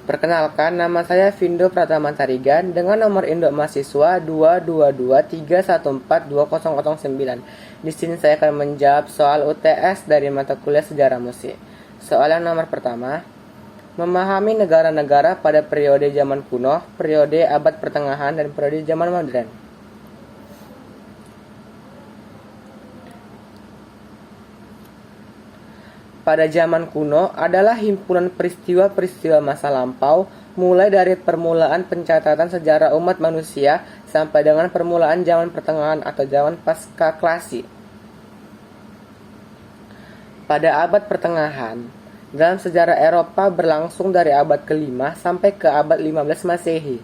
Perkenalkan, nama saya Vindo Pratama Tarigan dengan nomor induk mahasiswa 22231420009. Di sini saya akan menjawab soal UTS dari mata kuliah Sejarah Musik. Soal yang nomor pertama, memahami negara-negara pada periode zaman kuno, periode abad pertengahan, dan periode zaman modern. Pada zaman kuno adalah himpunan peristiwa-peristiwa masa lampau, mulai dari permulaan pencatatan sejarah umat manusia sampai dengan permulaan zaman pertengahan atau zaman pasca klasik. Pada abad pertengahan, dalam sejarah Eropa berlangsung dari abad ke-5 sampai ke abad 15 Masehi.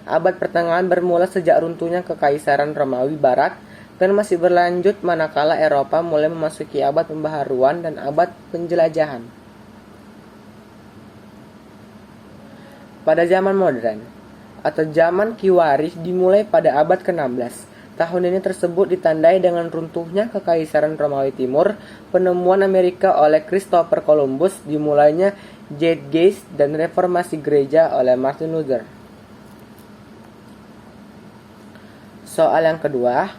Abad pertengahan bermula sejak runtuhnya Kekaisaran Romawi Barat dan masih berlanjut manakala Eropa mulai memasuki abad pembaharuan dan abad penjelajahan. Pada zaman modern, atau zaman Kiwarih dimulai pada abad ke-16. Tahun ini tersebut ditandai dengan runtuhnya Kekaisaran Romawi Timur, penemuan Amerika oleh Christopher Columbus, dimulainya Zeitgeist, dan reformasi gereja oleh Martin Luther. Soal yang kedua,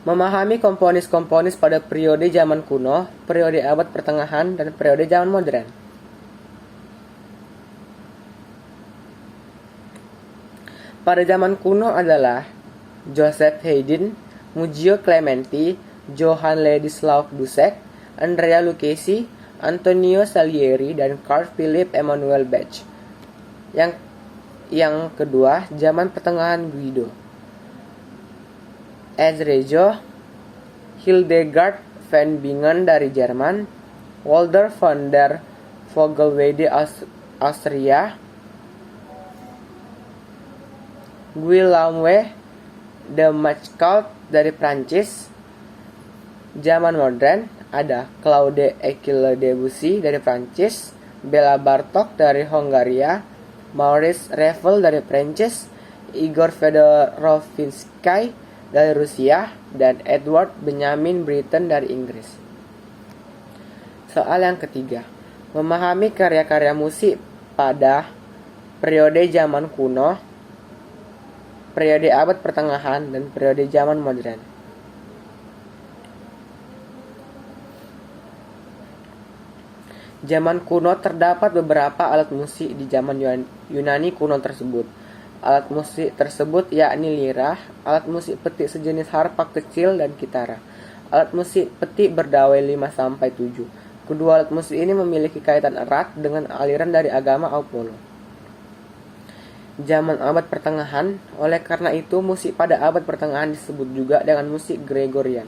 memahami komponis-komponis pada periode zaman kuno, periode abad pertengahan, dan periode zaman modern. Pada zaman kuno adalah Joseph Haydn, Muzio Clementi, Johann Ladislaus Dussek, Andrea Lucchesi, Antonio Salieri, dan Carl Philipp Emanuel Bach. Yang kedua, zaman pertengahan Guido Ezrejo, Hildegard van Bingen dari Jerman, Walter von der Vogelweide Austria, Guillaume de Mansholt dari Prancis. Zaman modern ada Claude Émile Debussy dari Prancis, Bela Bartok dari Hongaria, Maurice Ravel dari Prancis, Igor Fedorovinsky dari Rusia, dan Edward Benjamin Britten dari Inggris. Soal yang ketiga, memahami karya-karya musik pada periode zaman kuno, periode abad pertengahan, dan periode zaman modern. Zaman kuno terdapat beberapa alat musik di zaman Yunani kuno tersebut. Alat musik tersebut yakni lirah, alat musik petik sejenis harpa kecil, dan kitara. Alat musik petik berdawai 5-7. Kedua alat musik ini memiliki kaitan erat dengan aliran dari agama Apollo. Zaman abad pertengahan, oleh karena itu musik pada abad pertengahan disebut juga dengan musik Gregorian.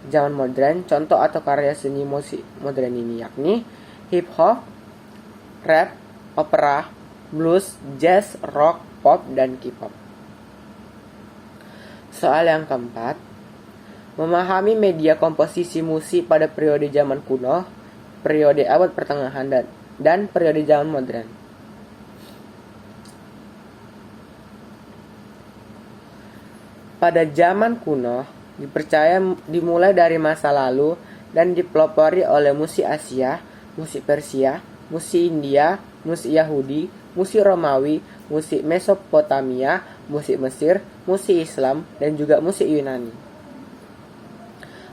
Zaman modern, contoh atau karya seni musik modern ini yakni hip hop, rap, opera, blues, jazz, rock, pop, dan K-pop. Soal yang keempat, memahami media komposisi musik pada periode zaman kuno, periode abad pertengahan, dan periode zaman modern. Pada zaman kuno, dipercaya dimulai dari masa lalu dan dipelopori oleh musik Asia, musik Persia, musik India, musik Yahudi, musik Romawi, musik Mesopotamia, musik Mesir, musik Islam, dan juga musik Yunani.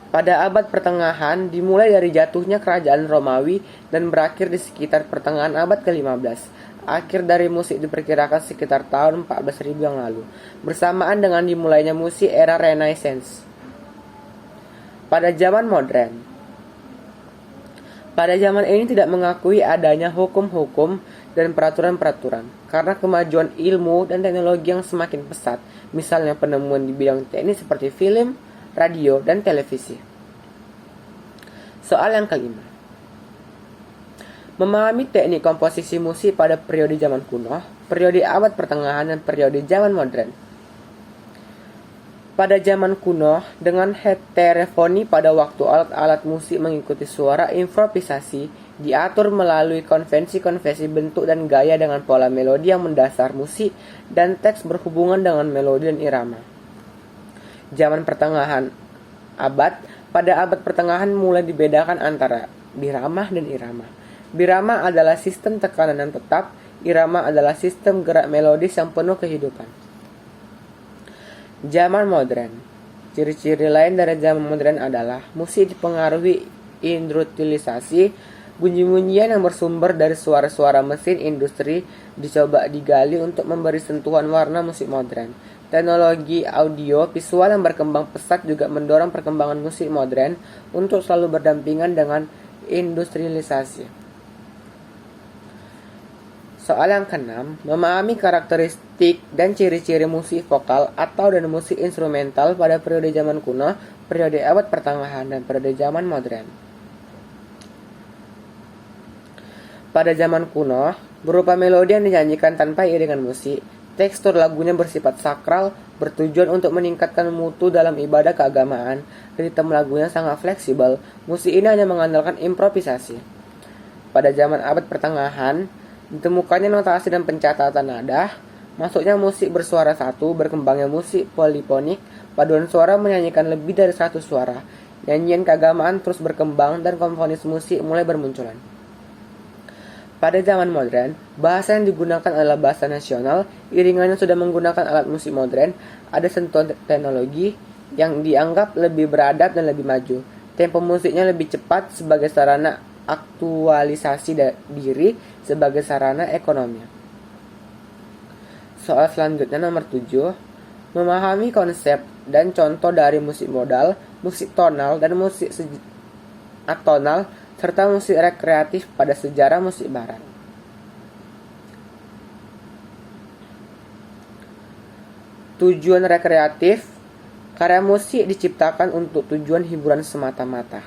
Pada abad pertengahan dimulai dari jatuhnya kerajaan Romawi dan berakhir di sekitar pertengahan abad ke-15. Akhir dari musik diperkirakan sekitar tahun 14.000 yang lalu, bersamaan dengan dimulainya musik era Renaissance. Pada zaman modern, pada zaman ini tidak mengakui adanya hukum-hukum dan peraturan-peraturan karena kemajuan ilmu dan teknologi yang semakin pesat, misalnya penemuan di bidang teknik seperti film, radio, dan televisi. Soal yang kelima, memahami teknik komposisi musik pada periode zaman kuno, periode abad pertengahan, dan periode zaman modern. Pada zaman kuno, dengan heterofoni pada waktu alat-alat musik mengikuti suara improvisasi, diatur melalui konvensi-konvensi bentuk dan gaya dengan pola melodi yang mendasar musik dan teks berhubungan dengan melodi dan irama. Zaman pertengahan pada abad pertengahan mulai dibedakan antara biramah dan irama. Birama adalah sistem tekanan yang tetap, irama adalah sistem gerak melodis yang penuh kehidupan. Zaman modern. Ciri-ciri lain dari zaman modern adalah musik dipengaruhi industrialisasi, bunyi-bunyian yang bersumber dari suara-suara mesin industri dicoba digali untuk memberi sentuhan warna musik modern. Teknologi audio visual yang berkembang pesat juga mendorong perkembangan musik modern untuk selalu berdampingan dengan industrialisasi. Soal yang keenam, memahami karakteristik dan ciri-ciri musik vokal atau dan musik instrumental pada periode zaman kuno, periode abad pertengahan, dan periode zaman modern. Pada zaman kuno, berupa melodi yang dinyanyikan tanpa iringan musik, tekstur lagunya bersifat sakral, bertujuan untuk meningkatkan mutu dalam ibadah keagamaan. Ritme lagunya sangat fleksibel, musik ini hanya mengandalkan improvisasi. Pada zaman abad pertengahan, ditemukannya notasi dan pencatatan nada, masuknya musik bersuara satu, berkembangnya musik polifonik, paduan suara menyanyikan lebih dari 100 suara. Nyanyian keagamaan terus berkembang dan komponis musik mulai bermunculan. Pada zaman modern, bahasa yang digunakan adalah bahasa nasional, iringannya sudah menggunakan alat musik modern, ada sentuhan teknologi yang dianggap lebih beradab dan lebih maju. Tempo musiknya lebih cepat sebagai sarana aktualisasi diri sebagai sarana ekonomi. Soal selanjutnya nomor 7, memahami konsep dan contoh dari musik modal, musik tonal dan musik atonal serta musik rekreatif pada sejarah musik barat. Tujuan rekreatif, karya musik diciptakan untuk tujuan hiburan semata-mata.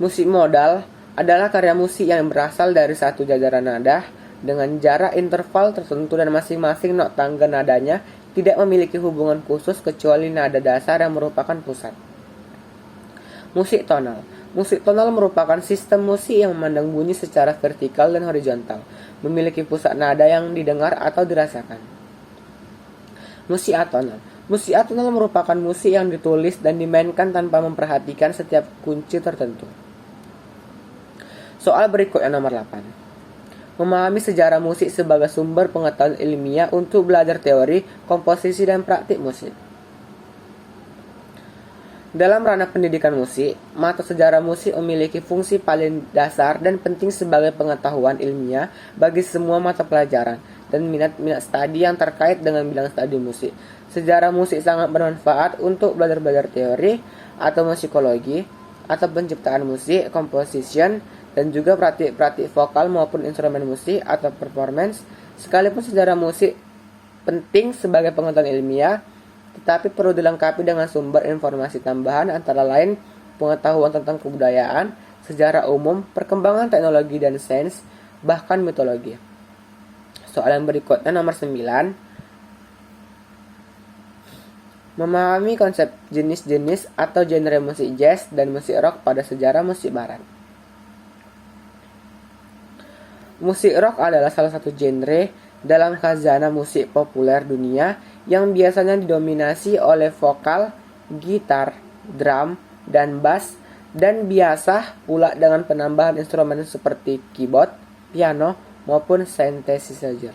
Musik modal adalah karya musik yang berasal dari satu jajaran nada dengan jarak interval tertentu dan masing-masing not tangga nadanya tidak memiliki hubungan khusus kecuali nada dasar yang merupakan pusat. Musik tonal. Musik tonal merupakan sistem musik yang memandang bunyi secara vertikal dan horizontal, memiliki pusat nada yang didengar atau dirasakan. Musik atonal. Musik atonal merupakan musik yang ditulis dan dimainkan tanpa memperhatikan setiap kunci tertentu. Soal berikutnya nomor 8. Memahami sejarah musik sebagai sumber pengetahuan ilmiah untuk belajar teori, komposisi, dan praktik musik. Dalam ranah pendidikan musik, mata sejarah musik memiliki fungsi paling dasar dan penting sebagai pengetahuan ilmiah bagi semua mata pelajaran dan minat-minat studi yang terkait dengan bidang studi musik. Sejarah musik sangat bermanfaat untuk belajar teori atau musikologi atau penciptaan musik, composition, dan juga praktik-praktik vokal maupun instrumen musik atau performance. Sekalipun sejarah musik penting sebagai pengetahuan ilmiah, tetapi perlu dilengkapi dengan sumber informasi tambahan antara lain pengetahuan tentang kebudayaan, sejarah umum, perkembangan teknologi dan sains, bahkan mitologi. Soal yang berikutnya nomor 9. Memahami konsep jenis-jenis atau genre musik jazz dan musik rock pada sejarah musik barat. Musik rock adalah salah satu genre dalam khazanah musik populer dunia yang biasanya didominasi oleh vokal, gitar, drum, dan bass, dan biasa pula dengan penambahan instrumen seperti keyboard, piano, maupun synthesizer.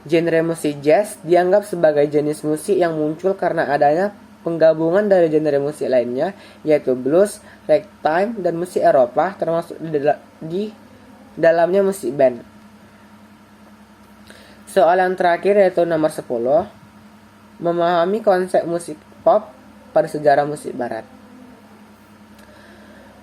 Genre musik jazz dianggap sebagai jenis musik yang muncul karena adanya penggabungan dari genre musik lainnya, yaitu blues, ragtime, dan musik Eropa, termasuk di dalamnya musik band. Soal yang terakhir yaitu nomor 10. Memahami konsep musik pop pada sejarah musik barat.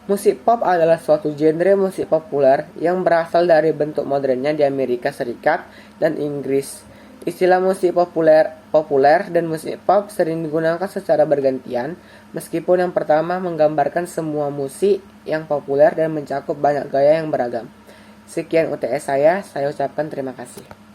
Musik pop adalah suatu genre musik populer yang berasal dari bentuk modernnya di Amerika Serikat dan Inggris. Istilah musik populer dan musik pop sering digunakan secara bergantian, meskipun yang pertama menggambarkan semua musik yang populer dan mencakup banyak gaya yang beragam. Sekian UTS saya ucapkan terima kasih.